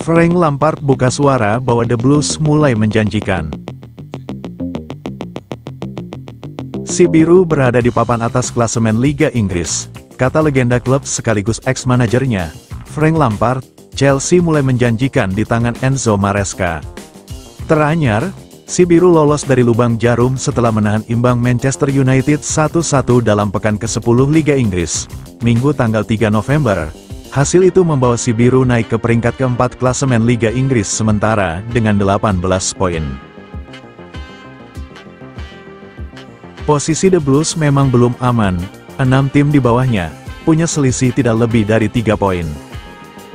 Frank Lampard buka suara bahwa The Blues mulai menjanjikan. Si biru berada di papan atas klasemen Liga Inggris, kata legenda klub sekaligus ex-manajernya, Frank Lampard. Chelsea mulai menjanjikan di tangan Enzo Maresca. Teranyar, si biru lolos dari lubang jarum setelah menahan imbang Manchester United 1-1 dalam pekan ke-10 Liga Inggris, Minggu tanggal 3 November. Hasil itu membawa si biru naik ke peringkat keempat klasemen Liga Inggris sementara dengan 18 poin. Posisi The Blues memang belum aman, 6 tim di bawahnya punya selisih tidak lebih dari 3 poin.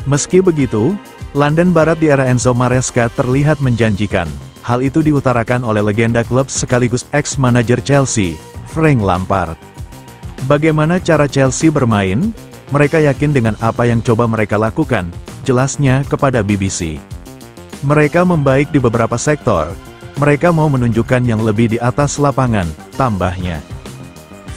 Meski begitu, London Barat di era Enzo Maresca terlihat menjanjikan. Hal itu diutarakan oleh legenda klub sekaligus ex-manajer Chelsea, Frank Lampard. Bagaimana cara Chelsea bermain? Mereka yakin dengan apa yang coba mereka lakukan, jelasnya kepada BBC. Mereka membaik di beberapa sektor. Mereka mau menunjukkan yang lebih di atas lapangan, tambahnya.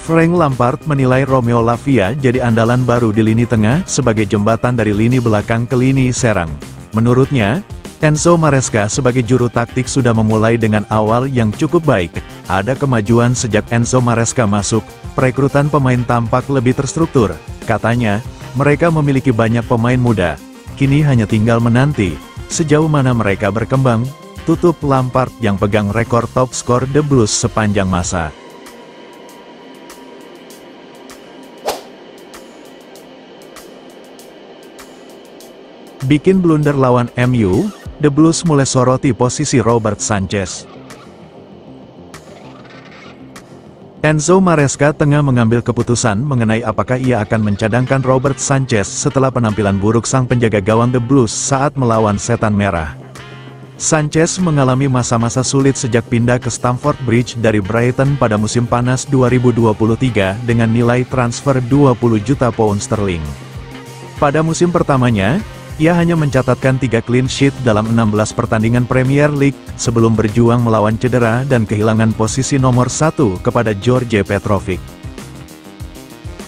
Frank Lampard menilai Romeo Lavia jadi andalan baru di lini tengah sebagai jembatan dari lini belakang ke lini serang. Menurutnya, Enzo Maresca sebagai juru taktik sudah memulai dengan awal yang cukup baik. Ada kemajuan sejak Enzo Maresca masuk, perekrutan pemain tampak lebih terstruktur. Katanya, mereka memiliki banyak pemain muda. Kini hanya tinggal menanti sejauh mana mereka berkembang. Tutup Lampard yang pegang rekor top skor The Blues sepanjang masa. Bikin blunder lawan MU, The Blues mulai soroti posisi Robert Sanchez. Enzo Maresca tengah mengambil keputusan mengenai apakah ia akan mencadangkan Robert Sanchez setelah penampilan buruk sang penjaga gawang The Blues saat melawan Setan Merah. Sanchez mengalami masa-masa sulit sejak pindah ke Stamford Bridge dari Brighton pada musim panas 2023 dengan nilai transfer 20 juta pound sterling. Pada musim pertamanya, ia hanya mencatatkan 3 clean sheet dalam 16 pertandingan Premier League, sebelum berjuang melawan cedera dan kehilangan posisi nomor 1 kepada George Petrovic.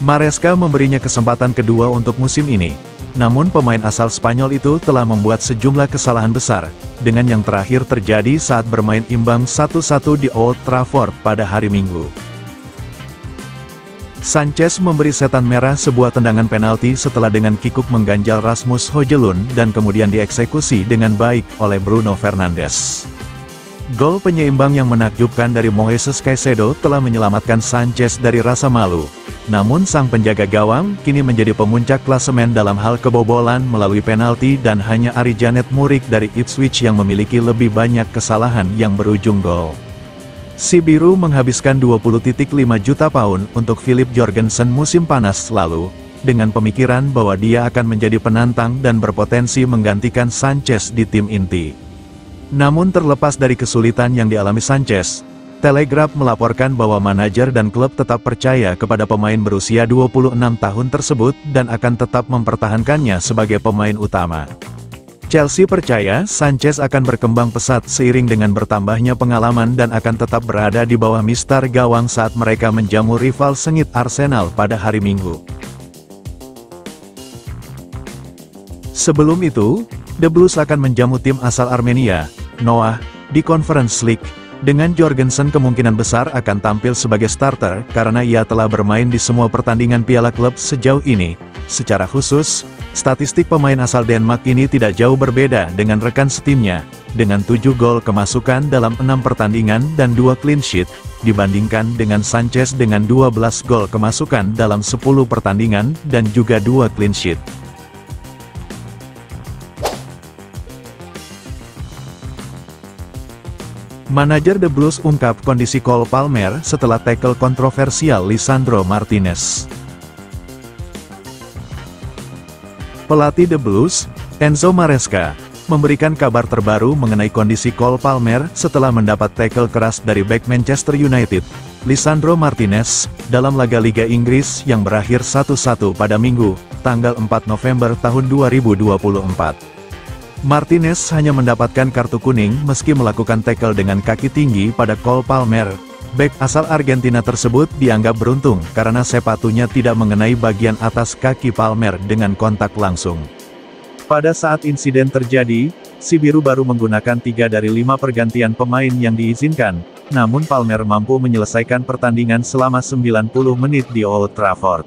Maresca memberinya kesempatan kedua untuk musim ini, namun pemain asal Spanyol itu telah membuat sejumlah kesalahan besar, dengan yang terakhir terjadi saat bermain imbang 1-1 di Old Trafford pada hari Minggu. Sanchez memberi Setan Merah sebuah tendangan penalti setelah dengan kikuk mengganjal Rasmus Højlund dan kemudian dieksekusi dengan baik oleh Bruno Fernandes. Gol penyeimbang yang menakjubkan dari Moises Caicedo telah menyelamatkan Sanchez dari rasa malu. Namun sang penjaga gawang kini menjadi pemuncak klasemen dalam hal kebobolan melalui penalti dan hanya Ari Janet Muric dari Ipswich yang memiliki lebih banyak kesalahan yang berujung gol. Si biru menghabiskan 20,5 juta pound untuk Philip Jorgensen musim panas lalu, dengan pemikiran bahwa dia akan menjadi penantang dan berpotensi menggantikan Sanchez di tim inti. Namun terlepas dari kesulitan yang dialami Sanchez, Telegraph melaporkan bahwa manajer dan klub tetap percaya kepada pemain berusia 26 tahun tersebut dan akan tetap mempertahankannya sebagai pemain utama. Chelsea percaya Sanchez akan berkembang pesat seiring dengan bertambahnya pengalaman dan akan tetap berada di bawah mistar gawang saat mereka menjamu rival sengit Arsenal pada hari Minggu. Sebelum itu, The Blues akan menjamu tim asal Armenia, Noah, di Conference League, dengan Jorgensen kemungkinan besar akan tampil sebagai starter karena ia telah bermain di semua pertandingan Piala Klub sejauh ini. Secara khusus, statistik pemain asal Denmark ini tidak jauh berbeda dengan rekan setimnya, dengan 7 gol kemasukan dalam 6 pertandingan dan 2 clean sheet, dibandingkan dengan Sanchez dengan 12 gol kemasukan dalam 10 pertandingan dan juga 2 clean sheet. Manajer The Blues ungkap kondisi Cole Palmer setelah tackle kontroversial Lisandro Martinez. Pelatih The Blues, Enzo Maresca, memberikan kabar terbaru mengenai kondisi Cole Palmer setelah mendapat tackle keras dari bek Manchester United, Lisandro Martinez, dalam laga Liga Inggris yang berakhir 1-1 pada Minggu, tanggal 4 November tahun 2024. Martinez hanya mendapatkan kartu kuning meski melakukan tackle dengan kaki tinggi pada Cole Palmer. Bek asal Argentina tersebut dianggap beruntung karena sepatunya tidak mengenai bagian atas kaki Palmer dengan kontak langsung. Pada saat insiden terjadi, si biru baru menggunakan 3 dari 5 pergantian pemain yang diizinkan, namun Palmer mampu menyelesaikan pertandingan selama 90 menit di Old Trafford.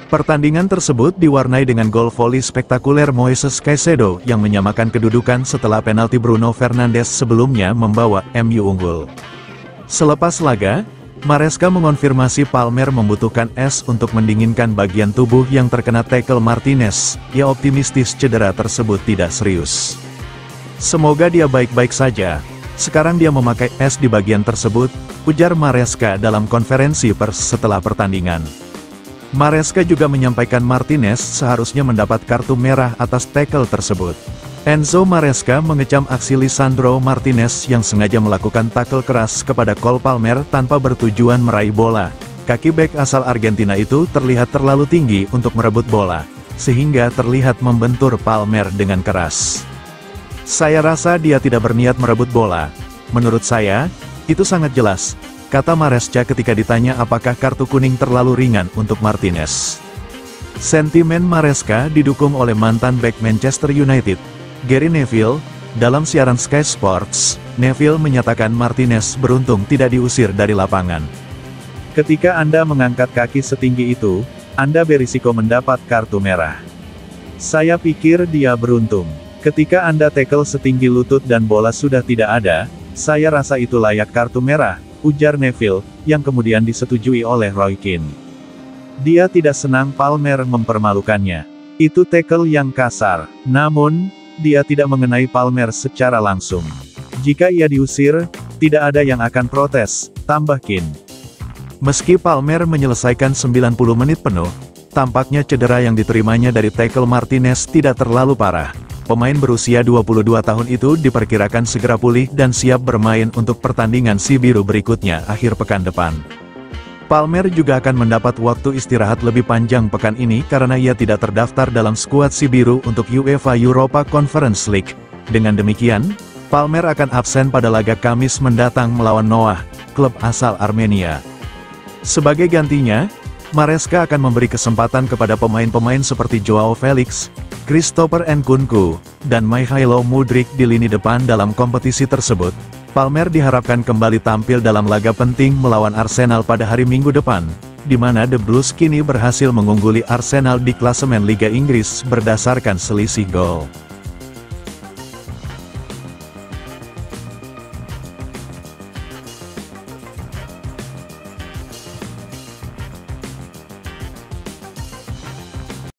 Pertandingan tersebut diwarnai dengan gol voli spektakuler Moises Caicedo yang menyamakan kedudukan setelah penalti Bruno Fernandes sebelumnya membawa MU unggul. Selepas laga, Maresca mengonfirmasi Palmer membutuhkan es untuk mendinginkan bagian tubuh yang terkena tackle Martinez. Ia optimistis cedera tersebut tidak serius. Semoga dia baik-baik saja. Sekarang dia memakai es di bagian tersebut, ujar Maresca dalam konferensi pers setelah pertandingan. Maresca juga menyampaikan Martinez seharusnya mendapat kartu merah atas tackle tersebut. Enzo Maresca mengecam aksi Lisandro Martinez yang sengaja melakukan tackle keras kepada Cole Palmer tanpa bertujuan meraih bola. Kaki bek asal Argentina itu terlihat terlalu tinggi untuk merebut bola, sehingga terlihat membentur Palmer dengan keras. Saya rasa dia tidak berniat merebut bola. Menurut saya, itu sangat jelas, kata Maresca ketika ditanya apakah kartu kuning terlalu ringan untuk Martinez. Sentimen Maresca didukung oleh mantan bek Manchester United, Gary Neville. Dalam siaran Sky Sports, Neville menyatakan Martinez beruntung tidak diusir dari lapangan. Ketika Anda mengangkat kaki setinggi itu, Anda berisiko mendapat kartu merah. Saya pikir dia beruntung. Ketika Anda tackle setinggi lutut dan bola sudah tidak ada, saya rasa itu layak kartu merah, ujar Neville, yang kemudian disetujui oleh Roy Keane. Dia tidak senang Palmer mempermalukannya. Itu tackle yang kasar, namun dia tidak mengenai Palmer secara langsung. Jika ia diusir, tidak ada yang akan protes, tambah Keane. Meski Palmer menyelesaikan 90 menit penuh, tampaknya cedera yang diterimanya dari tackle Martinez tidak terlalu parah. Pemain berusia 22 tahun itu diperkirakan segera pulih dan siap bermain untuk pertandingan si biru berikutnya akhir pekan depan. Palmer juga akan mendapat waktu istirahat lebih panjang pekan ini karena ia tidak terdaftar dalam skuad si biru untuk UEFA Europa Conference League. Dengan demikian, Palmer akan absen pada laga Kamis mendatang melawan Noah, klub asal Armenia. Sebagai gantinya, Maresca akan memberi kesempatan kepada pemain-pemain seperti Joao Felix, Christopher Nkunku, dan Mikhailo Mudryk di lini depan dalam kompetisi tersebut. Palmer diharapkan kembali tampil dalam laga penting melawan Arsenal pada hari Minggu depan, di mana The Blues kini berhasil mengungguli Arsenal di klasemen Liga Inggris berdasarkan selisih gol.